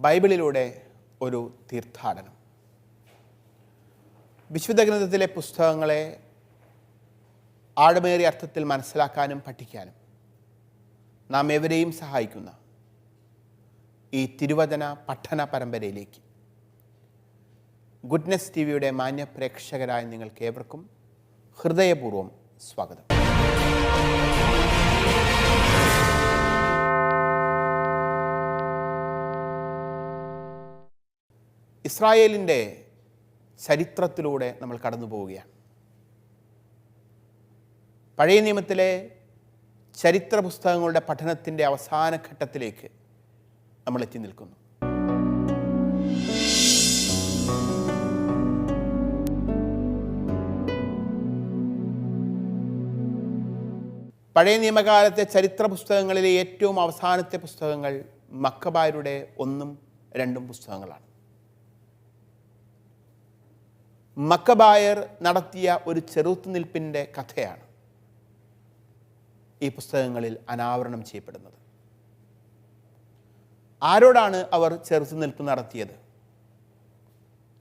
ബൈബിളിലൂടെ ഒരു തീർത്ഥാടനം. വിശുദ്ധ ഗ്രന്ഥത്തിലെ പുസ്തകങ്ങളെ ആഴമേറിയ അർത്ഥത്തിൽ മനസ്സിലാക്കാനും പഠിക്കാനും നാം എവരെയും സഹായിക്കുന്ന ഈ തിരുവചന പഠന പരമ്പരയിലേക്ക് ഗുഡ്നെസ് ടിവിയുടെ മാന്യ പ്രേക്ഷകരായ നിങ്ങൾക്ക് ഏവർക്കും ഹൃദയപൂർവ്വം സ്വാഗതം. ഇസ്രായേലിൻ്റെ ചരിത്രത്തിലൂടെ നമ്മൾ കടന്നു പോവുകയാണ്. പഴയ നിയമത്തിലെ ചരിത്ര പുസ്തകങ്ങളുടെ പഠനത്തിൻ്റെ അവസാന ഘട്ടത്തിലേക്ക് നമ്മൾ എത്തി നിൽക്കുന്നു. പഴയ നിയമകാലത്തെ ചരിത്ര പുസ്തകങ്ങളിലെ ഏറ്റവും അവസാനത്തെ പുസ്തകങ്ങൾ മക്കബായരുടെ 1ഉം 2ഉം പുസ്തകങ്ങളാണ്. മക്കബായർ നടത്തിയ ഒരു ചെറുത്തുനിൽപ്പിൻ്റെ കഥയാണ് ഈ പുസ്തകങ്ങളിൽ അനാവരണം ചെയ്യപ്പെടുന്നത്. ആരോടാണ് അവർ ചെറുത്തുനിൽപ്പ് നടത്തിയത്?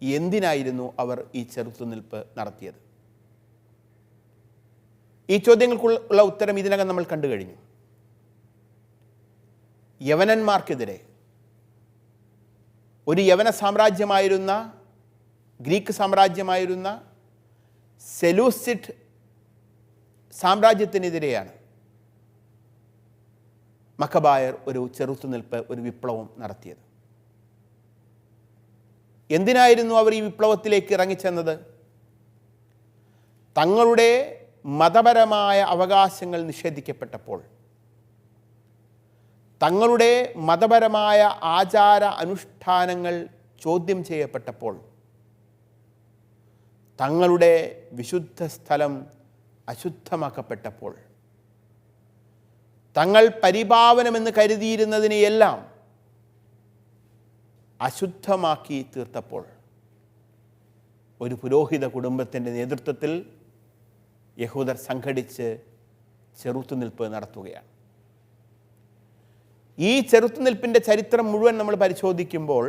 എന്തിനായിരുന്നു അവർ ഈ ചെറുത്തുനിൽപ്പ് നടത്തിയത്? ഈ ചോദ്യങ്ങൾക്കുള്ള ഉത്തരം ഇതിനകം നമ്മൾ കണ്ടു കഴിഞ്ഞു. യവനന്മാർക്കെതിരെ ഒരു യവന സാമ്രാജ്യമായിരുന്ന, ഗ്രീക്ക് സാമ്രാജ്യമായിരുന്ന സെലൂസിഡ് സാമ്രാജ്യത്തിനെതിരെയാണ് മക്കബായർ ഒരു ചെറുത്തുനിൽപ്പ്, ഒരു വിപ്ലവം നടത്തിയത്. എന്തിനായിരുന്നു അവർ ഈ വിപ്ലവത്തിലേക്ക് ഇറങ്ങിച്ചെന്നത്? തങ്ങളുടെ മതപരമായ അവകാശങ്ങൾ നിഷേധിക്കപ്പെട്ടപ്പോൾ, തങ്ങളുടെ മതപരമായ ആചാര അനുഷ്ഠാനങ്ങൾ ചോദ്യം ചെയ്യപ്പെട്ടപ്പോൾ, തങ്ങളുടെ വിശുദ്ധ സ്ഥലം അശുദ്ധമാക്കപ്പെട്ടപ്പോൾ, തങ്ങൾ പരിപാവനമെന്ന് കരുതിയിരുന്നതിനെയെല്ലാം അശുദ്ധമാക്കി തീർത്തപ്പോൾ ഒരു പുരോഹിത കുടുംബത്തിൻ്റെ നേതൃത്വത്തിൽ യഹൂദർ സംഘടിച്ച് ചെറുത്തുനിൽപ്പ് നടത്തുകയാണ്. ഈ ചെറുത്തുനിൽപ്പിൻ്റെ ചരിത്രം മുഴുവൻ നമ്മൾ പരിശോധിക്കുമ്പോൾ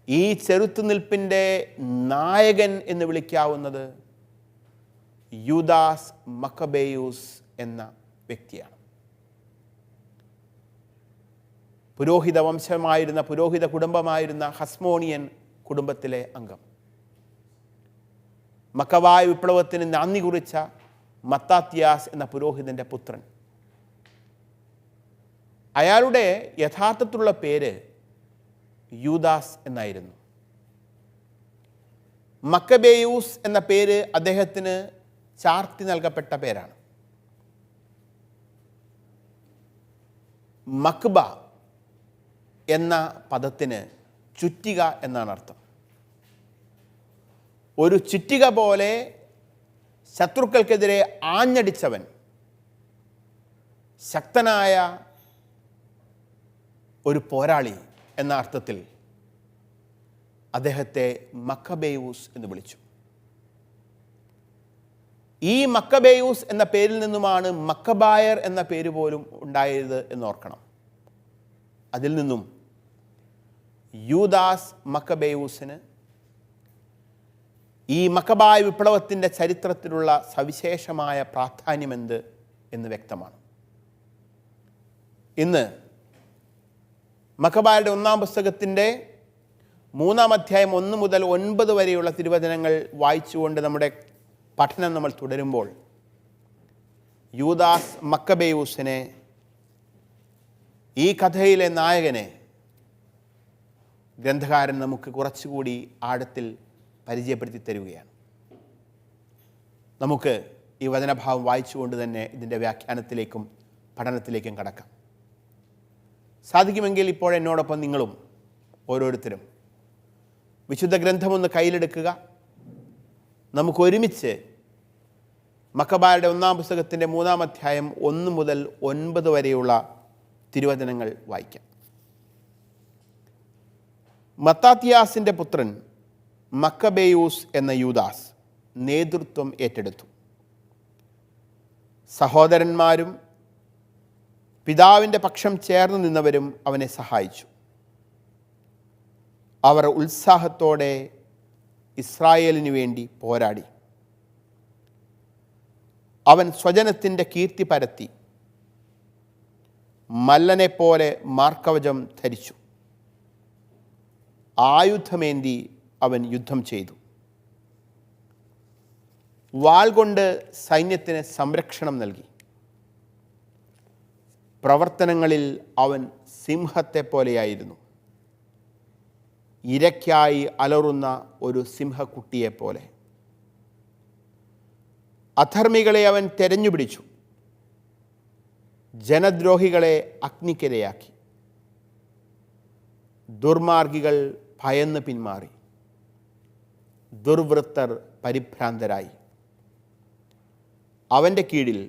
ഈ ചെറുത്തുനിൽപ്പിൻ്റെ നായകൻ എന്ന് വിളിക്കാവുന്നത് യൂദാസ് മക്കബേയൂസ് എന്ന വ്യക്തിയാണ്. പുരോഹിത വംശമായിരുന്ന, പുരോഹിത കുടുംബമായിരുന്ന ഹസ്മോണിയൻ കുടുംബത്തിലെ അംഗം, മക്കബായ വിപ്ലവത്തിന് നന്ദി കുറിച്ച മത്താത്യാസ് എന്ന പുരോഹിതൻ്റെ പുത്രൻ. അയാളുടെ യഥാർത്ഥത്തിലുള്ള പേര് യൂദാസ് എന്നായിരുന്നു. മക്കബേയൂസ് എന്ന പേര് അദ്ദേഹത്തിന് ചാർത്തി നൽകപ്പെട്ട പേരാണ്. മക്ബ എന്ന പദത്തിന് ചുറ്റിക എന്നാണ് അർത്ഥം. ഒരു ചുറ്റിക പോലെ ശത്രുക്കൾക്കെതിരെ ആഞ്ഞടിച്ചവൻ, ശക്തനായ ഒരു പോരാളി എന്ന അർത്ഥത്തിൽ അദ്ദേഹത്തെ മക്കബേയൂസ് എന്ന് വിളിച്ചു. ഈ മക്കബേയൂസ് എന്ന പേരിൽ നിന്നുമാണ് മക്കബായർ എന്ന പേര് പോലും ഉണ്ടായത് എന്നോർക്കണം. അതിൽ നിന്നും യൂദാസ് മക്കബേയൂസിന് ഈ മക്കബായ വിപ്ലവത്തിൻ്റെ ചരിത്രത്തിലുള്ള സവിശേഷമായ പ്രാധാന്യമെന്ത് എന്ന് വ്യക്തമാണ്. ഇന്ന് മക്കബായരുടെ 1-ാം പുസ്തകത്തിൻ്റെ 3-ാം അധ്യായം 1 മുതൽ 9 വരെയുള്ള തിരുവചനങ്ങൾ വായിച്ചുകൊണ്ട് നമ്മുടെ പഠനം നമ്മൾ തുടരുമ്പോൾ യൂദാസ് മക്കബേയൂസിനെ, ഈ കഥയിലെ നായകനെ, ഗ്രന്ഥകാരൻ നമുക്ക് കുറച്ചുകൂടി ആഴത്തിൽ പരിചയപ്പെടുത്തി തരികയാണ്. നമുക്ക് ഈ വചനഭാവം വായിച്ചുകൊണ്ട് തന്നെ ഇതിൻ്റെ വ്യാഖ്യാനത്തിലേക്കും പഠനത്തിലേക്കും കടക്കാം. സാധിക്കുമെങ്കിൽ ഇപ്പോൾ എന്നോടൊപ്പം നിങ്ങളും ഓരോരുത്തരും വിശുദ്ധ ഗ്രന്ഥമൊന്ന് കയ്യിലെടുക്കുക. നമുക്കൊരുമിച്ച് മക്കബായരുടെ 1-ാം പുസ്തകത്തിൻ്റെ 3-ാം അധ്യായം 1 മുതൽ 9 വരെയുള്ള തിരുവചനങ്ങൾ വായിക്കാം. മത്താത്യാസിൻ്റെ പുത്രൻ മക്കബേയൂസ് എന്ന യൂദാസ് നേതൃത്വം ഏറ്റെടുത്തു. സഹോദരന്മാരും പിതാവിൻ്റെ പക്ഷം ചേർന്ന് നിന്നവരും അവനെ സഹായിച്ചു. അവർ ഉത്സാഹത്തോടെ ഇസ്രായേലിനു വേണ്ടി പോരാടി. അവൻ സ്വജനത്തിൻ്റെ കീർത്തി പരത്തി, മല്ലനെപ്പോലെ മാർക്കവചം ധരിച്ചു. ആയുധമേന്തി അവൻ യുദ്ധം ചെയ്തു. വാൾ കൊണ്ട് സൈന്യത്തിന് സംരക്ഷണം നൽകി. പ്രവർത്തനങ്ങളിൽ അവൻ സിംഹത്തെപ്പോലെയായിരുന്നു, ഇരയ്ക്കായി അലറുന്ന ഒരു സിംഹക്കുട്ടിയെപ്പോലെ. അധർമ്മികളെ അവൻ തെരഞ്ഞുപിടിച്ചു, ജനദ്രോഹികളെ അഗ്നിക്കിരയാക്കി. ദുർമാർഗികൾ ഭയന്ന് പിന്മാറി, ദുർവൃത്തർ പരിഭ്രാന്തരായി. അവൻ്റെ കീഴിൽ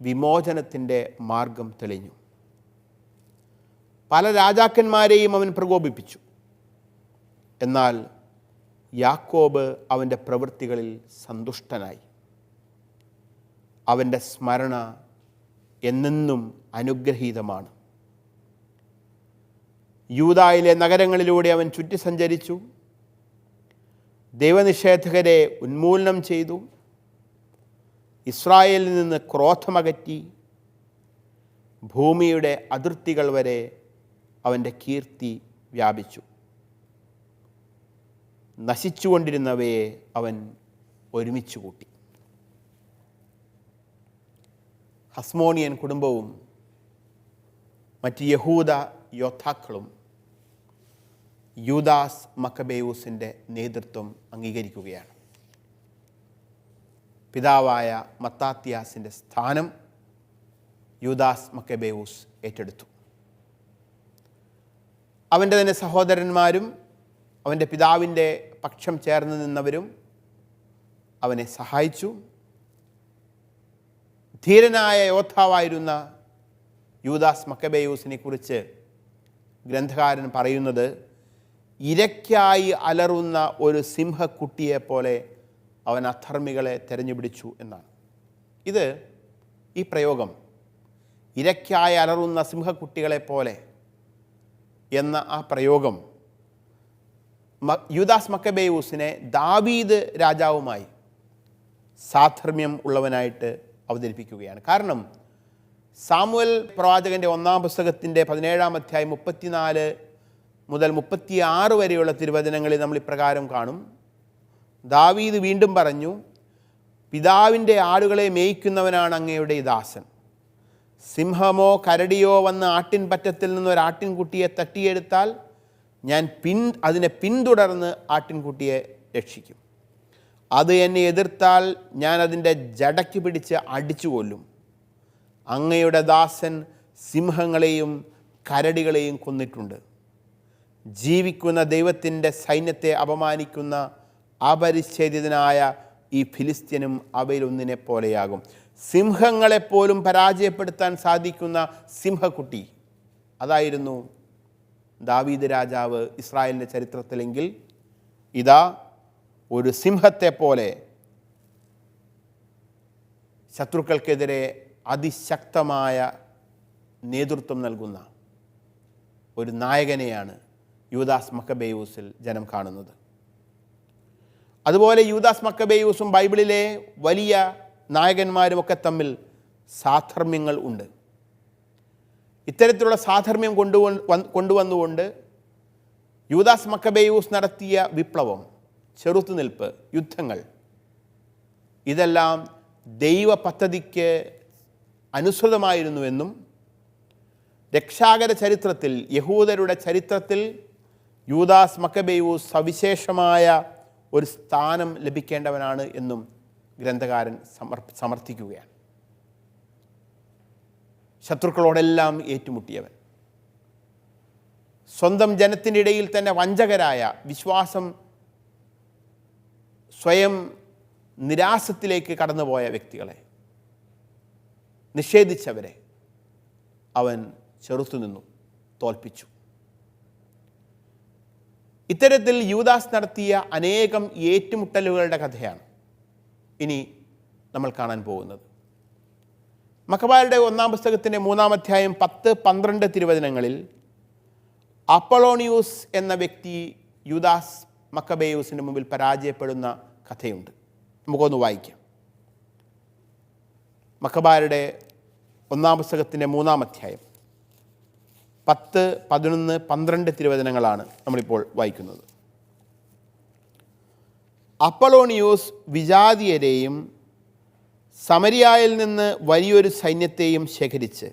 വിമോചനത്തിൻ്റെ മാർഗം തെളിഞ്ഞു. പല രാജാക്കന്മാരെയും അവൻ പ്രകോപിപ്പിച്ചു. എന്നാൽ യാക്കോബ് അവൻ്റെ പ്രവൃത്തികളിൽ സന്തുഷ്ടനായി. അവൻ്റെ സ്മരണ എന്നെന്നും അനുഗ്രഹീതമാണ്. യൂദായിലെ നഗരങ്ങളിലൂടെ അവൻ ചുറ്റി സഞ്ചരിച്ചു, ദൈവനിഷേധകരെ ഉന്മൂലനം ചെയ്തു, ഇസ്രായേലിൽ നിന്ന് ക്രോധമകറ്റി. ഭൂമിയുടെ അതിർത്തികൾ വരെ അവൻ്റെ കീർത്തി വ്യാപിച്ചു. നശിച്ചുകൊണ്ടിരുന്നവയെ അവൻ ഒരുമിച്ച് കൂട്ടി. ഹസ്മോനിയൻ കുടുംബവും മറ്റ് യഹൂദ യോദ്ധാക്കളും യൂദാസ് മക്കബേയൂസിൻ്റെ നേതൃത്വം അംഗീകരിക്കുകയാണ്. പിതാവായ മത്താത്യാസിൻ്റെ സ്ഥാനം യൂദാസ് മക്കബേയൂസ് ഏറ്റെടുത്തു. അവൻ്റെ തന്നെ സഹോദരന്മാരും അവൻ്റെ പിതാവിൻ്റെ പക്ഷം ചേർന്ന് നിന്നവരും അവനെ സഹായിച്ചു. ധീരനായ യോദ്ധാവായിരുന്ന യൂദാസ് മക്കബേയൂസിനെ കുറിച്ച് ഗ്രന്ഥകാരൻ പറയുന്നത്, ഇരയ്ക്കായി അലറുന്ന ഒരു സിംഹക്കുട്ടിയെപ്പോലെ അവൻ അധർമ്മികളെ തെരഞ്ഞുപിടിച്ചു എന്നാണ്. ഈ പ്രയോഗം ഇരയ്ക്കായി അലറുന്ന സിംഹക്കുട്ടികളെപ്പോലെ എന്ന ആ പ്രയോഗം യൂദാസ് മക്കബേയൂസിനെ ദാവീദ് രാജാവുമായി സാധർമ്മ്യം ഉള്ളവനായിട്ട് അവതരിപ്പിക്കുകയാണ്. കാരണം സാമുവൽ പ്രവാചകൻ്റെ 1-ാം പുസ്തകത്തിൻ്റെ 17-ാം അധ്യായം 34 മുതൽ 36 വരെയുള്ള തിരുവചനങ്ങളിൽ നമ്മൾ ഇപ്രകാരം കാണും. ദാവീദ് വീണ്ടും പറഞ്ഞു, പിതാവിൻ്റെ ആടുകളെ മേയ്ക്കുന്നവനാണ് അങ്ങയുടെ ദാസൻ. സിംഹമോ കരടിയോ വന്ന് ആട്ടിൻപറ്റത്തിൽ നിന്നൊരാട്ടിൻകുട്ടിയെ തട്ടിയെടുത്താൽ ഞാൻ അതിനെ പിന്തുടർന്ന് ആട്ടിൻകുട്ടിയെ രക്ഷിക്കും. അത് എന്നെ എതിർത്താൽ ഞാൻ അതിൻ്റെ ജടയ്ക്ക് പിടിച്ച് അടിച്ചു കൊല്ലും. അങ്ങയുടെ ദാസൻ സിംഹങ്ങളെയും കരടികളെയും കൊന്നിട്ടുണ്ട്. ജീവിക്കുന്ന ദൈവത്തിൻ്റെ സൈന്യത്തെ അപമാനിക്കുന്ന അപരിച്ഛേദിതനായ ഈ ഫിലിസ്ത്യനും അവയിലൊന്നിനെ പോലെയാകും. സിംഹങ്ങളെപ്പോലും പരാജയപ്പെടുത്താൻ സാധിക്കുന്ന സിംഹക്കുട്ടി, അതായിരുന്നു ദാവീദ് രാജാവ് ഇസ്രായേലിൻ്റെ ചരിത്രത്തിലെങ്കിൽ ഇതാ ഒരു സിംഹത്തെപ്പോലെ ശത്രുക്കൾക്കെതിരെ അതിശക്തമായ നേതൃത്വം നൽകുന്ന ഒരു നായകനെയാണ് യൂദാസ് മക്കബേയൂസിൽ ജനം കാണുന്നത്. അതുപോലെ യൂദാസ് മക്കബേയൂസും ബൈബിളിലെ വലിയ നായകന്മാരുമൊക്കെ തമ്മിൽ സാധർമ്മ്യങ്ങൾ ഉണ്ട്. ഇത്തരത്തിലുള്ള സാധർമ്മ്യം കൊണ്ടുവന്നുകൊണ്ട് യൂദാസ് മക്കബേയൂസ് നടത്തിയ വിപ്ലവം, ചെറുത്തുനിൽപ്പ്, യുദ്ധങ്ങൾ, ഇതെല്ലാം ദൈവ പദ്ധതിക്ക് അനുസൃതമായിരുന്നുവെന്നും രക്ഷാകര ചരിത്രത്തിൽ, യഹൂദരുടെ ചരിത്രത്തിൽ യൂദാസ് മക്കബേയൂസ് സവിശേഷമായ ഒരു സ്ഥാനം ലഭിക്കേണ്ടവനാണ് എന്നും ഗ്രന്ഥകാരൻ സമർത്ഥിക്കുകയാണ്. ശത്രുക്കളോടെല്ലാം ഏറ്റുമുട്ടിയവൻ, സ്വന്തം ജനത്തിൻ്റെ ഇടയിൽ തന്നെ വഞ്ചകരായ, വിശ്വാസം സ്വയം നിരാസത്തിലേക്ക് കടന്നുപോയ വ്യക്തികളെ, നിഷേധിച്ചവരെ അവൻ ചെറുത്തുനിന്നു, തോൽപ്പിച്ചു. ഇത്തരത്തിൽ യൂദാസ് നടത്തിയ അനേകം ഏറ്റുമുട്ടലുകളുടെ കഥയാണ് ഇനി നമ്മൾ കാണാൻ പോകുന്നത്. മക്കബായരുടെ 1-ാം പുസ്തകത്തിൻ്റെ 3-ാം അധ്യായം 10-12 തിരുവചനങ്ങളിൽ അപ്പൊളോണിയൂസ് എന്ന വ്യക്തി യൂദാസ് മക്കബേയൂസിൻ്റെ മുമ്പിൽ പരാജയപ്പെടുന്ന കഥയുണ്ട്. നമുക്കൊന്ന് വായിക്കാം. മക്കബായരുടെ 1-ാം പുസ്തകത്തിൻ്റെ 3-ാം അധ്യായം 10, 11, 12 തിരുവചനങ്ങളാണ് നമ്മളിപ്പോൾ വായിക്കുന്നത്. അപ്പൊളോണിയൂസ് വിജാതീയരെയും സമരിയായിൽ നിന്ന് വലിയൊരു സൈന്യത്തെയും ശേഖരിച്ച്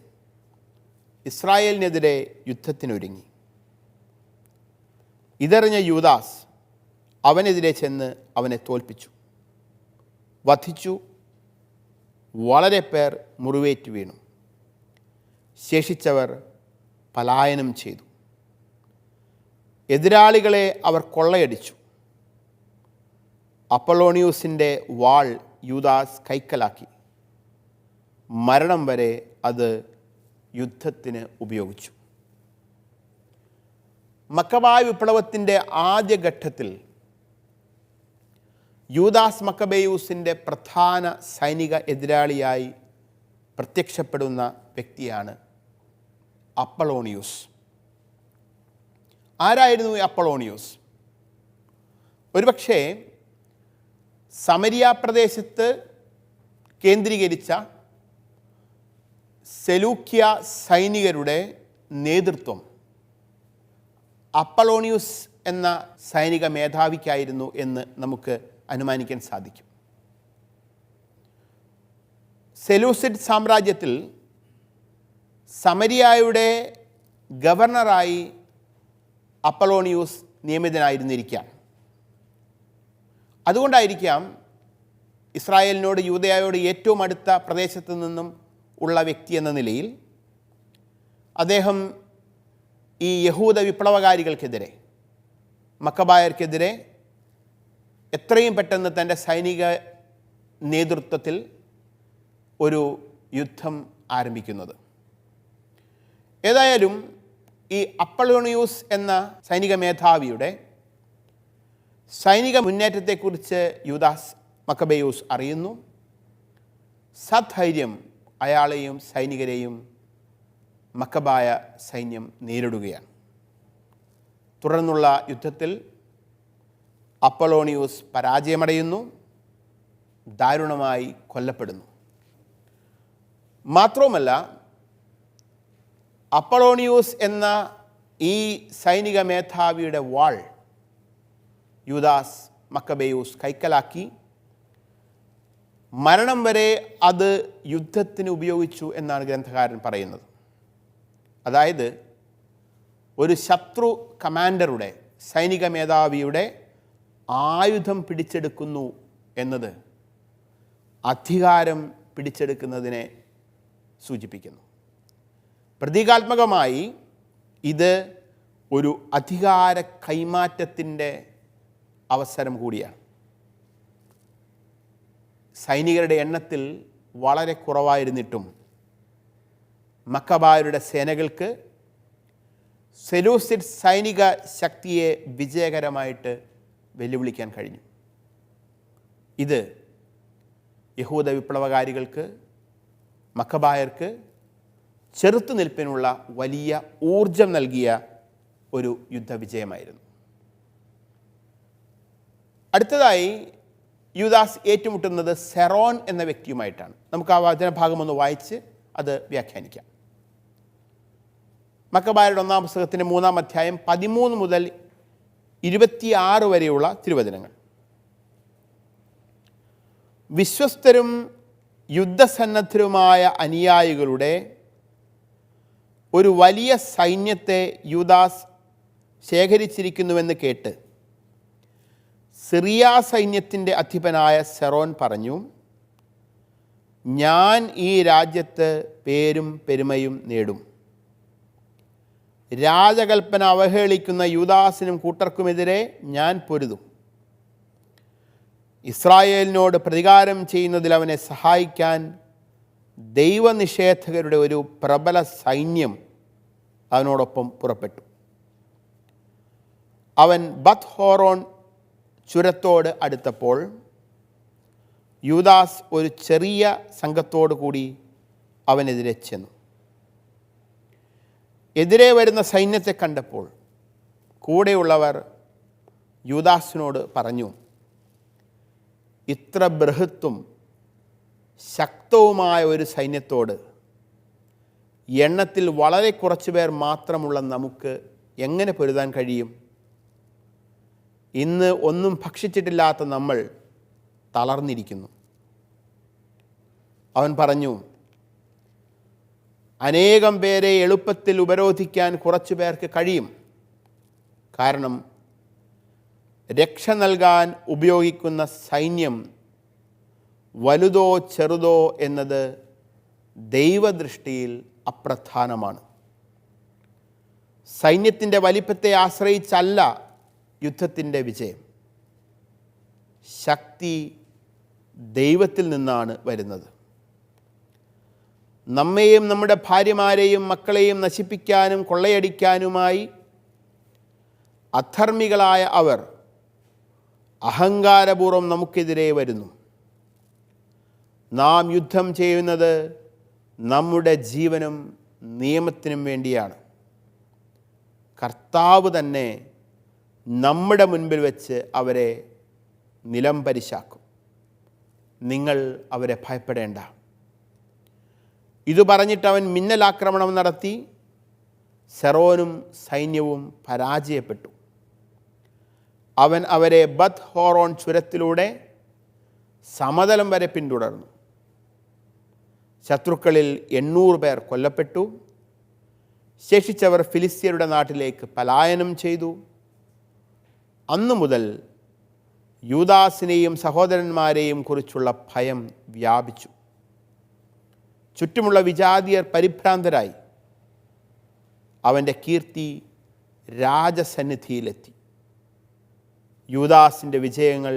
ഇസ്രായേലിനെതിരെ യുദ്ധത്തിനൊരുങ്ങി. ഇതറിഞ്ഞ യൂദാസ് അവനെതിരെ ചെന്ന് അവനെ തോൽപ്പിച്ചു, വധിച്ചു. വളരെ പേർ മുറിവേറ്റ് വീണു. ശേഷിച്ചവർ പലായനം ചെയ്തു. എതിരാളികളെ അവർ കൊള്ളയടിച്ചു. അപ്പൊളോണിയൂസിൻ്റെ വാൾ യൂദാസ് കൈക്കലാക്കി. മരണം വരെ അത് യുദ്ധത്തിന് ഉപയോഗിച്ചു. മക്കബായ വിപ്ലവത്തിൻ്റെ ആദ്യഘട്ടത്തിൽ യൂദാസ് മക്കബേയൂസിൻ്റെ പ്രധാന സൈനിക എതിരാളിയായി പ്രത്യക്ഷപ്പെടുന്ന വ്യക്തിയാണ് അപ്പൊളോണിയൂസ്. ആരായിരുന്നു ഈ അപ്പൊളോണിയൂസ്? ഒരുപക്ഷേ സമരിയ പ്രദേശത്ത് കേന്ദ്രീകരിച്ച സെലൂക്യ സൈനികരുടെ നേതൃത്വം അപ്പൊളോണിയൂസ് എന്ന സൈനിക മേധാവിക്കായിരുന്നു എന്ന് നമുക്ക് അനുമാനിക്കാൻ സാധിക്കും. സെലൂസിഡ് സാമ്രാജ്യത്തിൽ സമരിയായുടെ ഗവർണറായി അപ്പൊളോണിയൂസ് നിയമിതനായിരുന്നിരിക്കാം. അതുകൊണ്ടായിരിക്കാം ഇസ്രായേലിനോട്, യൂദയായോട് ഏറ്റവും അടുത്ത പ്രദേശത്തു നിന്നും ഉള്ള വ്യക്തി എന്ന നിലയിൽ അദ്ദേഹം ഈ യഹൂദ വിപ്ലവകാരികൾക്കെതിരെ, മക്കബായർക്കെതിരെ എത്രയും പെട്ടെന്ന് തൻ്റെ സൈനിക നേതൃത്വത്തിൽ ഒരു യുദ്ധം ആരംഭിക്കുന്നത്. ഏതായാലും ഈ അപ്പൊളോണിയൂസ് എന്ന സൈനിക മേധാവിയുടെ സൈനിക മുന്നേറ്റത്തെക്കുറിച്ച് യൂദാസ് മക്കബേയൂസ് അറിയുന്നു. സധൈര്യം അയാളെയും സൈനികരെയും മക്കബായ സൈന്യം നേരിടുകയാണ്. തുടർന്നുള്ള യുദ്ധത്തിൽ അപ്പൊളോണിയൂസ് പരാജയമടയുന്നു, ദാരുണമായി കൊല്ലപ്പെടുന്നു. മാത്രവുമല്ല, അപ്പൊളോണിയൂസ് എന്ന ഈ സൈനിക മേധാവിയുടെ വാൾ യൂദാസ് മക്കബേയൂസ് കൈക്കലാക്കി. മരണം വരെ അത് യുദ്ധത്തിന് ഉപയോഗിച്ചു എന്നാണ് ഗ്രന്ഥകാരൻ പറയുന്നത്. അതായത് ഒരു ശത്രു കമാൻഡറുടെ, സൈനിക മേധാവിയുടെ ആയുധം പിടിച്ചെടുക്കുന്നു എന്നത് അധികാരം പിടിച്ചെടുക്കുന്നതിനെ സൂചിപ്പിക്കുന്നു. പ്രതീകാത്മകമായി ഇത് ഒരു അധികാര കൈമാറ്റത്തിൻ്റെ അവസരം കൂടിയാണ്. സൈനികരുടെ എണ്ണത്തിൽ വളരെ കുറവായിരുന്നിട്ടും മക്കബായരുടെ സേനകൾക്ക് സെലൂസിഡ് സൈനിക ശക്തിയെ വിജയകരമായിട്ട് വെല്ലുവിളിക്കാൻ കഴിഞ്ഞു. ഇത് യഹൂദ വിപ്ലവകാരികൾക്ക്, മക്കബായർക്ക് ചെറുത്തുനിൽപ്പിനുള്ള വലിയ ഊർജം നൽകിയ ഒരു യുദ്ധവിജയമായിരുന്നു. അടുത്തതായി യൂദാസ് ഏറ്റുമുട്ടുന്നത് സെറോൻ എന്ന വ്യക്തിയുമായിട്ടാണ്. നമുക്ക് ആ വചനഭാഗം ഒന്ന് വായിച്ച് അത് വ്യാഖ്യാനിക്കാം. മക്കബായരുടെ 1-ാം പുസ്തകത്തിൻ്റെ 3-ാം അധ്യായം 13 മുതൽ 26 വരെയുള്ള തിരുവചനങ്ങൾ. വിശ്വസ്തരും യുദ്ധസന്നദ്ധരുമായ അനുയായികളുടെ ഒരു വലിയ സൈന്യത്തെ യൂദാസ് ശേഖരിച്ചിരിക്കുന്നുവെന്ന് കേട്ട് സിറിയ സൈന്യത്തിൻ്റെ അധിപനായ സെറോൻ പറഞ്ഞു, ഞാൻ ഈ രാജ്യത്ത് പേരും പെരുമയും നേടും. രാജകൽപ്പന അവഹേളിക്കുന്ന യൂദാസിനും കൂട്ടർക്കുമെതിരെ ഞാൻ പൊരുതും. ഇസ്രായേലിനോട് പ്രതികാരം ചെയ്യുന്നതിൽ അവനെ സഹായിക്കാൻ ദൈവനിഷേധകരുടെ ഒരു പ്രബല സൈന്യം അവനോടൊപ്പം പുറപ്പെട്ടു. അവൻ ബത്ത് ഹോറോൺ ചുരത്തോട് അടുത്തപ്പോൾ യൂദാസ് ഒരു ചെറിയ സംഘത്തോടു കൂടി അവനെതിരെ ചെന്നു. എതിരെ വരുന്ന സൈന്യത്തെ കണ്ടപ്പോൾ കൂടെയുള്ളവർ യൂദാസിനോട് പറഞ്ഞു, ഇത്ര ബൃഹത്തും ശക്തവുമായ ഒരു സൈന്യത്തോട് എണ്ണത്തിൽ വളരെ കുറച്ച് പേർ മാത്രമുള്ള നമുക്ക് എങ്ങനെ പൊരുതാൻ കഴിയും? ഇന്ന് ഒന്നും ഭക്ഷിച്ചിട്ടില്ലാത്ത നമ്മൾ തളർന്നിരിക്കുന്നു. അവൻ പറഞ്ഞു, അനേകം പേരെ എളുപ്പത്തിൽ ഉപരോധിക്കാൻ കുറച്ചു പേർക്ക് കഴിയും. കാരണം രക്ഷ നൽകാൻ ഉപയോഗിക്കുന്ന സൈന്യം വലുതോ ചെറുതോ എന്നത് ദൈവദൃഷ്ടിയിൽ അപ്രധാനമാണ്. സൈന്യത്തിൻ്റെ വലിപ്പത്തെ ആശ്രയിച്ചല്ല യുദ്ധത്തിൻ്റെ വിജയം. ശക്തി ദൈവത്തിൽ നിന്നാണ് വരുന്നത്. നമ്മെയും നമ്മുടെ ഭാര്യമാരെയും മക്കളെയും നശിപ്പിക്കാനും കൊള്ളയടിക്കാനുമായി അധർമ്മികളായ അവർ അഹങ്കാരപൂർവ്വം നമുക്കെതിരെ വരുന്നു. നാം യുദ്ധം ചെയ്യുന്നത് നമ്മുടെ ജീവനും നിയമത്തിനും വേണ്ടിയാണ്. കർത്താവ് തന്നെ നമ്മുടെ മുൻപിൽ വെച്ച് അവരെ നിലം പരിശാക്കും. നിങ്ങൾ അവരെ ഭയപ്പെടേണ്ട. ഇത് പറഞ്ഞിട്ട് അവൻ മിന്നലാക്രമണം നടത്തി. സെറോനും സൈന്യവും പരാജയപ്പെട്ടു. അവൻ അവരെ ബത്ത് ഹോറോൺ ചുരത്തിലൂടെ സമതലം വരെ പിന്തുടർന്നു. ശത്രുക്കളിൽ 800 പേർ കൊല്ലപ്പെട്ടു. ശേഷിച്ചവർ ഫിലിസ്ത്യരുടെ നാട്ടിലേക്ക് പലായനം ചെയ്തു. അന്നു മുതൽ യൂദാസിനെയും സഹോദരന്മാരെയും കുറിച്ചുള്ള ഭയം വ്യാപിച്ചു. ചുറ്റുമുള്ള വിജാതിയർ പരിഭ്രാന്തരായി. അവൻ്റെ കീർത്തി രാജസന്നിധിയിലെത്തി. യൂദാസിൻ്റെ വിജയങ്ങൾ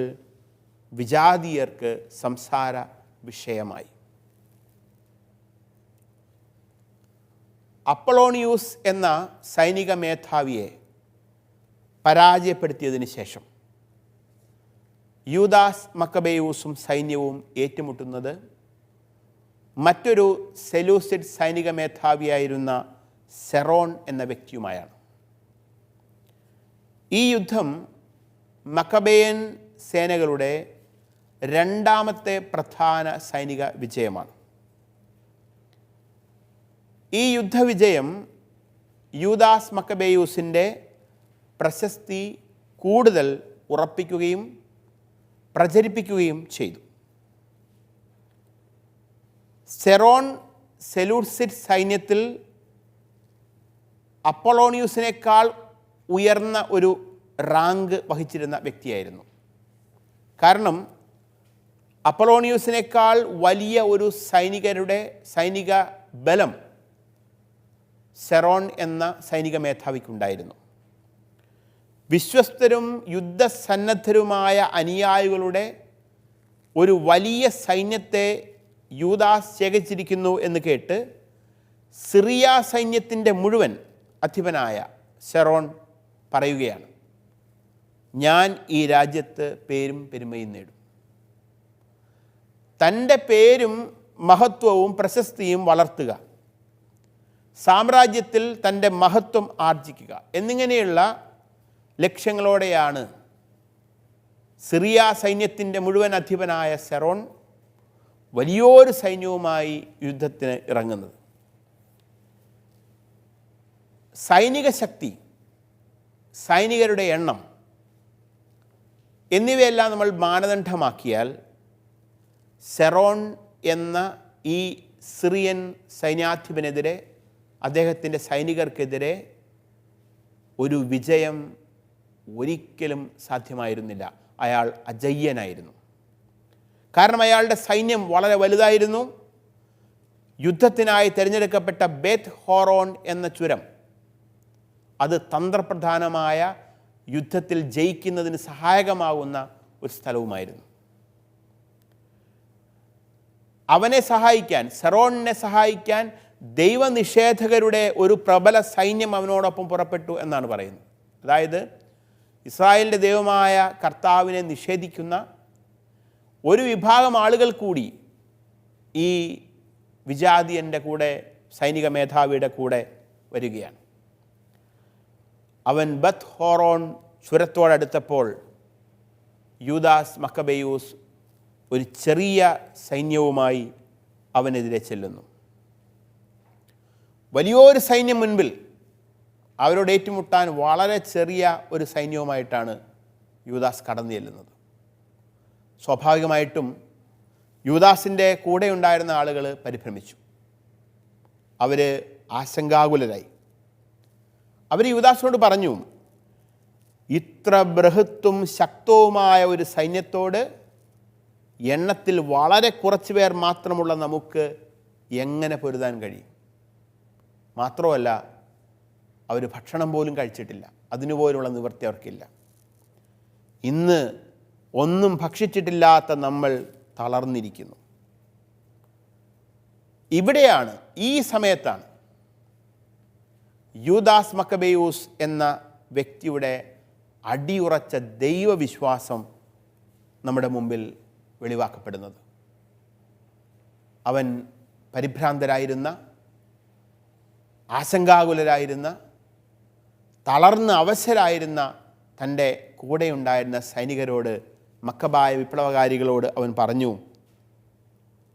വിജാതിയർക്ക് സംസാര വിഷയമായി. അപ്പൊളോണിയൂസ് എന്ന സൈനിക മേധാവിയെ പരാജയപ്പെടുത്തിയതിന് ശേഷം യൂദാസ് മക്കബേയൂസും സൈന്യവും ഏറ്റുമുട്ടുന്നത് മറ്റൊരു സെലൂസിഡ് സൈനിക മേധാവിയായിരുന്ന സെറോൺ എന്ന വ്യക്തിയുമായാണ്. ഈ യുദ്ധം മക്കബേയൻ സേനകളുടെ രണ്ടാമത്തെ പ്രധാന സൈനിക വിജയമാണ്. ഈ യുദ്ധവിജയം യൂദാസ് മക്കബേയൂസിൻ്റെ പ്രശസ്തി കൂടുതൽ ഉറപ്പിക്കുകയും പ്രചരിപ്പിക്കുകയും ചെയ്തു. സെറോൺ സെലൂസിഡ് സൈന്യത്തിൽ അപ്പൊളോണിയൂസിനേക്കാൾ ഉയർന്ന ഒരു റാങ്ക് വഹിച്ചിരുന്ന വ്യക്തിയായിരുന്നു. കാരണം അപ്പൊളോണിയൂസിനേക്കാൾ വലിയ ഒരു സൈനിക ബലം സെറോൺ എന്ന സൈനിക മേധാവിക്കുണ്ടായിരുന്നു. വിശ്വസ്തരും യുദ്ധസന്നദ്ധരുമായ അനുയായികളുടെ ഒരു വലിയ സൈന്യത്തെ യൂദാസ് ശേഖരിച്ചിരിക്കുന്നു എന്ന് കേട്ട് സിറിയ സൈന്യത്തിൻ്റെ മുഴുവൻ അധിപനായ സെറോൺ പറയുകയാണ്, ഞാൻ ഈ രാജ്യത്ത് പേരും പെരുമയും നേടും. തൻ്റെ പേരും മഹത്വവും പ്രശസ്തിയും വളർത്തുക, സാമ്രാജ്യത്തിൽ തൻ്റെ മഹത്വം ആർജിക്കുക എന്നിങ്ങനെയുള്ള ലക്ഷ്യങ്ങളോടെയാണ് സിറിയ സൈന്യത്തിൻ്റെ മുഴുവൻ അധിപനായ സെറോൺ വലിയൊരു സൈന്യവുമായി യുദ്ധത്തിന് ഇറങ്ങുന്നത്. സൈനിക ശക്തി, സൈനികരുടെ എണ്ണം എന്നിവയെല്ലാം നമ്മൾ മാനദണ്ഡമാക്കിയാൽ സെറോൺ എന്ന ഈ സിറിയൻ സൈന്യാധിപനെതിരെ, അദ്ദേഹത്തിൻ്റെ സൈനികർക്കെതിരെ ഒരു വിജയം ഒരിക്കലും സാധ്യമായിരുന്നില്ല. അയാൾ അജയ്യനായിരുന്നു. കാരണം അയാളുടെ സൈന്യം വളരെ വലുതായിരുന്നു. യുദ്ധത്തിനായി തിരഞ്ഞെടുക്കപ്പെട്ട ബേത്ത് ഹോറോൺ എന്ന ചുരം, അത് തന്ത്രപ്രധാനമായ യുദ്ധത്തിൽ ജയിക്കുന്നതിന് സഹായകമാകുന്ന ഒരു സ്ഥലവുമായിരുന്നു. അവനെ സഹായിക്കാൻ, സെറോണിനെ സഹായിക്കാൻ ദൈവനിഷേധകരുടെ ഒരു പ്രബല സൈന്യം അവനോടൊപ്പം പുറപ്പെട്ടു എന്നാണ് പറയുന്നത്. അതായത് ഇസ്രായേലിൻ്റെ ദൈവമായ കർത്താവിനെ നിഷേധിക്കുന്ന ഒരു വിഭാഗം ആളുകൾ കൂടി ഈ വിജാതിയൻ്റെ കൂടെ, സൈനിക മേധാവിയുടെ കൂടെ വരികയാണ്. അവൻ ബത്ത് ഹോറോൺ ചുരത്തോടടുത്തപ്പോൾ യൂദാസ് മക്കബെയൂസ് ഒരു ചെറിയ സൈന്യവുമായി അവനെതിരെ ചെല്ലുന്നു. വലിയൊരു സൈന്യം മുൻപിൽ അവരോട് ഏറ്റുമുട്ടാൻ വളരെ ചെറിയ ഒരു സൈന്യവുമായിട്ടാണ് യൂദാസ് കടന്നു ചെല്ലുന്നത്. സ്വാഭാവികമായിട്ടും യൂദാസിൻ്റെ കൂടെ ഉണ്ടായിരുന്ന ആളുകൾ പരിഭ്രമിച്ചു. അവർ ആശങ്കാകുലരായി. അവർ യൂദാസിനോട് പറഞ്ഞു, ഇത്ര ബൃഹത്തും ശക്തവുമായ ഒരു സൈന്യത്തോട് എണ്ണത്തിൽ വളരെ കുറച്ച് പേർ മാത്രമുള്ള നമുക്ക് എങ്ങനെ പൊരുതാൻ കഴിയും? മാത്രമല്ല, അവർ ഭക്ഷണം പോലും കഴിച്ചിട്ടില്ല. അതിനുപോലുള്ള നിവൃത്തി അവർക്കില്ല. ഇന്ന് ഒന്നും ഭക്ഷിച്ചിട്ടില്ലാത്ത നമ്മൾ തളർന്നിരിക്കുന്നു. ഇവിടെയാണ്, ഈ സമയത്താണ് യൂദാസ് മക്കബെയൂസ് എന്ന വ്യക്തിയുടെ അടിയുറച്ച ദൈവവിശ്വാസം നമ്മുടെ മുമ്പിൽ വെളിവാക്കപ്പെടുന്നത്. അവൻ പരിഭ്രാന്തരായിരുന്ന, ആശങ്കാകുലരായിരുന്ന, തളർന്ന് അവശരായിരുന്ന തൻ്റെ കൂടെയുണ്ടായിരുന്ന സൈനികരോട്, മക്കബായ വിപ്ലവകാരികളോട് അവൻ പറഞ്ഞു,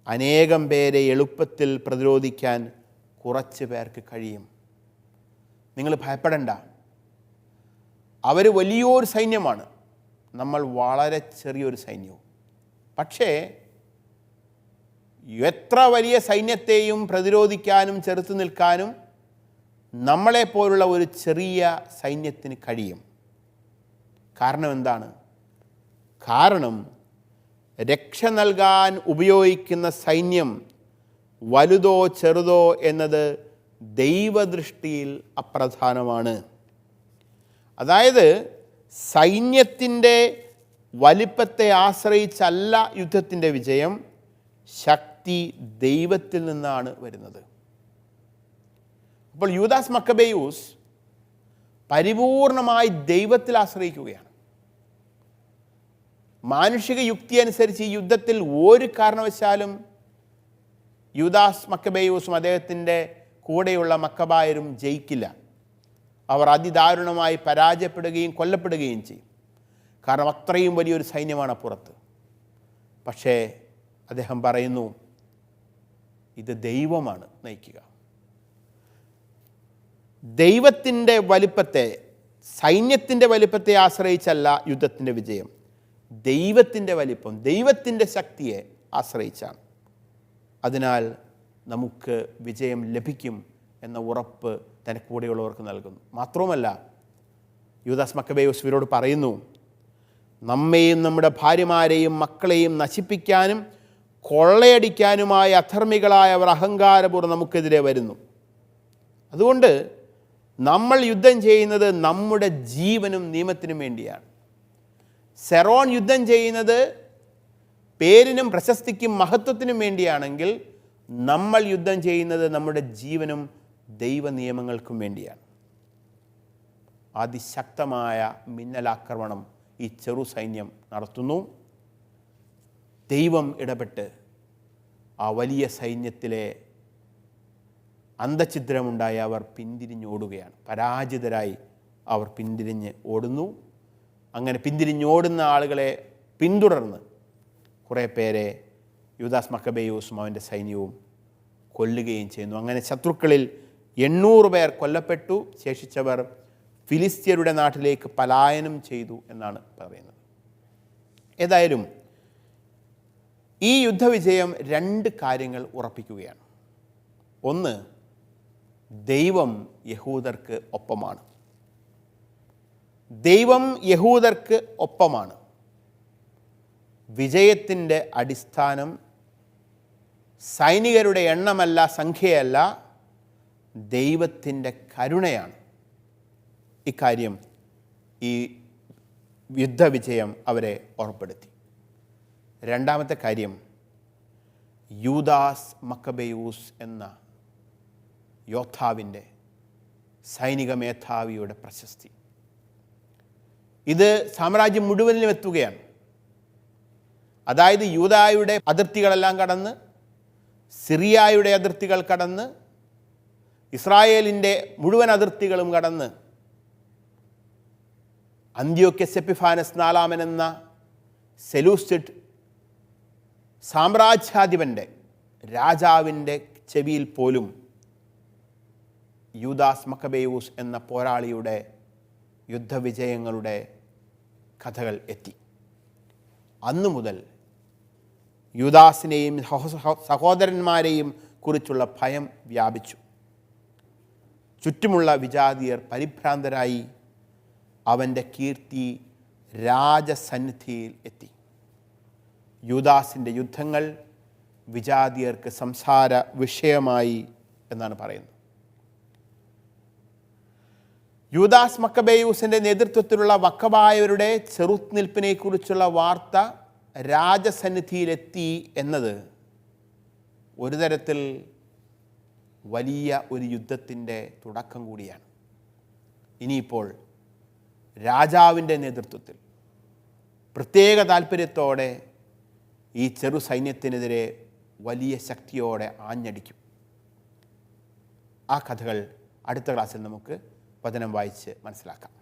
അനേകം പേരെ എളുപ്പത്തിൽ പ്രതിരോധിക്കാൻ കുറച്ച് പേർക്ക് കഴിയും. നിങ്ങൾ ഭയപ്പെടണ്ട. അവർ വലിയൊരു സൈന്യമാണ്, നമ്മൾ വളരെ ചെറിയൊരു സൈന്യവും. പക്ഷേ എത്ര വലിയ സൈന്യത്തെയും പ്രതിരോധിക്കാനും ചെറുത്തു നിൽക്കാനും നമ്മളെപ്പോലുള്ള ഒരു ചെറിയ സൈന്യത്തിന് കഴിയും. കാരണം എന്താണ്? കാരണം രക്ഷ നൽകാൻ ഉപയോഗിക്കുന്ന സൈന്യം വലുതോ ചെറുതോ എന്നത് ദൈവദൃഷ്ടിയിൽ അപ്രധാനമാണ്. അതായത് സൈന്യത്തിൻ്റെ വലിപ്പത്തെ ആശ്രയിച്ചല്ല യുദ്ധത്തിൻ്റെ വിജയം, ശക്തി ദൈവത്തിൽ നിന്നാണ് വരുന്നത്. അപ്പോൾ യൂദാസ് മക്കബെയൂസ് പരിപൂർണമായി ദൈവത്തിൽ ആശ്രയിക്കുകയാണ്. മാനുഷിക യുക്തി അനുസരിച്ച് ഈ യുദ്ധത്തിൽ ഒരു കാരണവശാലും യൂദാസ് മക്കബെയൂസും അദ്ദേഹത്തിൻ്റെ കൂടെയുള്ള മക്കബായരും ജയിക്കില്ല. അവർ അതിദാരുണമായി പരാജയപ്പെടുകയും കൊല്ലപ്പെടുകയും ചെയ്യും. കാരണം അത്രയും വലിയൊരു സൈന്യമാണ് അപ്പുറത്ത്. പക്ഷേ അദ്ദേഹം പറയുന്നു, ഇത് ദൈവമാണ് നയിക്കുക. ദൈവത്തിൻ്റെ വലിപ്പത്തെ, സൈന്യത്തിൻ്റെ വലിപ്പത്തെ ആശ്രയിച്ചല്ല യുദ്ധത്തിൻ്റെ വിജയം, ദൈവത്തിൻ്റെ വലിപ്പം, ദൈവത്തിൻ്റെ ശക്തിയെ ആശ്രയിച്ചാണ്. അതിനാൽ നമുക്ക് വിജയം ലഭിക്കും എന്ന ഉറപ്പ് തൻ്റെ കൂടെയുള്ളവർക്ക് നൽകുന്നു. മാത്രവുമല്ല, യൂദാസ് മക്കബെയൂസ് ഇവരോട് പറയുന്നു, നമ്മെയും നമ്മുടെ ഭാര്യമാരെയും മക്കളെയും നശിപ്പിക്കാനും കൊള്ളയടിക്കാനുമായ അധർമ്മികളായവർ അഹങ്കാരപൂർവ്വം നമുക്കെതിരെ വരുന്നു. അതുകൊണ്ട് നമ്മൾ യുദ്ധം ചെയ്യുന്നത് നമ്മുടെ ജീവനും നിയമത്തിനും വേണ്ടിയാണ്. സെറോൺ യുദ്ധം ചെയ്യുന്നത് പേരിനും പ്രശസ്തിക്കും മഹത്വത്തിനും വേണ്ടിയാണെങ്കിൽ നമ്മൾ യുദ്ധം ചെയ്യുന്നത് നമ്മുടെ ജീവനും ദൈവ നിയമങ്ങൾക്കും വേണ്ടിയാണ്. അതിശക്തമായ മിന്നലാക്രമണം ഈ ചെറു സൈന്യം നടത്തുന്നു. ദൈവം ഇടപെട്ട് ആ വലിയ സൈന്യത്തിലെ അന്തഛിദ്രമുണ്ടായി അവർ പിന്തിരിഞ്ഞോടുകയാണ്. പരാജിതരായി അവർ പിന്തിരിഞ്ഞ് ഓടുന്നു. അങ്ങനെ പിന്തിരിഞ്ഞോടുന്ന ആളുകളെ പിന്തുടർന്ന് കുറേ പേരെ യൂദാസ് മക്കബെയൂസും അവൻ്റെ സൈന്യവും കൊല്ലുകയും ചെയ്യുന്നു. അങ്ങനെ ശത്രുക്കളിൽ 800 പേർ കൊല്ലപ്പെട്ടു. ശേഷിച്ചവർ ഫിലിസ്ത്യരുടെ നാട്ടിലേക്ക് പലായനം ചെയ്തു എന്നാണ് പറയുന്നത്. ഏതായാലും ഈ യുദ്ധവിജയം 2 കാര്യങ്ങൾ ഉറപ്പിക്കുകയാണ്. ഒന്ന്, ദൈവം യഹൂദർക്ക് ഒപ്പമാണ്. ദൈവം യഹൂദർക്ക് ഒപ്പമാണ്. വിജയത്തിൻ്റെ അടിസ്ഥാനം സൈനികരുടെ എണ്ണമല്ല, സംഖ്യയല്ല, ദൈവത്തിൻ്റെ കരുണയാണ്. ഇക്കാര്യം ഈ യുദ്ധവിജയം അവരെ ഉറപ്പെടുത്തി. രണ്ടാമത്തെ കാര്യം, യൂദാസ് മക്കബെയൂസ് എന്ന യോദ്ധാവിൻ്റെ, സൈനിക മേധാവിയുടെ പ്രശസ്തി. ഇത് സാമ്രാജ്യം മുഴുവനിലും എത്തുകയാണ്. അതായത് യൂദായുടെ അതിർത്തികളെല്ലാം കടന്ന്, സിറിയായുടെ അതിർത്തികൾ കടന്ന്, ഇസ്രായേലിൻ്റെ മുഴുവൻ അതിർത്തികളും കടന്ന് അന്ത്യോക്യസ് എപ്പിഫാനസ് നാലാമൻ എന്ന സെലൂസിഡ് സാമ്രാജ്യാധിപൻ്റെ രാജാവിൻ്റെ ചെവിയിൽ പോലും യൂദാസ് മക്കബേയൂസ് എന്ന പോരാളിയുടെ യുദ്ധവിജയങ്ങളുടെ കഥകൾ എത്തി. അന്നു മുതൽ യൂദാസിനെയും സഹോദരന്മാരെയും കുറിച്ചുള്ള ഭയം വ്യാപിച്ചു. ചുറ്റുമുള്ള വിജാതീയർ പരിഭ്രാന്തരായി. അവൻ്റെ കീർത്തി രാജസന്നിധിയിൽ എത്തി. യൂദാസിൻ്റെ യുദ്ധങ്ങൾ വിജാതീയർക്ക് സംസാര വിഷയമായി എന്നാണ് പറയുന്നത്. യൂദാസ് മക്കബേയൂസിൻ്റെ നേതൃത്വത്തിലുള്ള മക്കബായരുടെ ചെറുത്തുനിൽപ്പിനെക്കുറിച്ചുള്ള വാർത്ത രാജസന്നിധിയിലെത്തി എന്നത് ഒരു തരത്തിൽ വലിയ ഒരു യുദ്ധത്തിൻ്റെ തുടക്കം കൂടിയാണ്. ഇനിയിപ്പോൾ രാജാവിൻ്റെ നേതൃത്വത്തിൽ പ്രത്യേക താല്പര്യത്തോടെ ഈ ചെറു സൈന്യത്തിനെതിരെ വലിയ ശക്തിയോടെ ആഞ്ഞടിക്കും. ആ കഥകൾ അടുത്ത ക്ലാസ്സിൽ നമുക്ക് വചനം വായിച്ച് മനസ്സിലാക്കാം.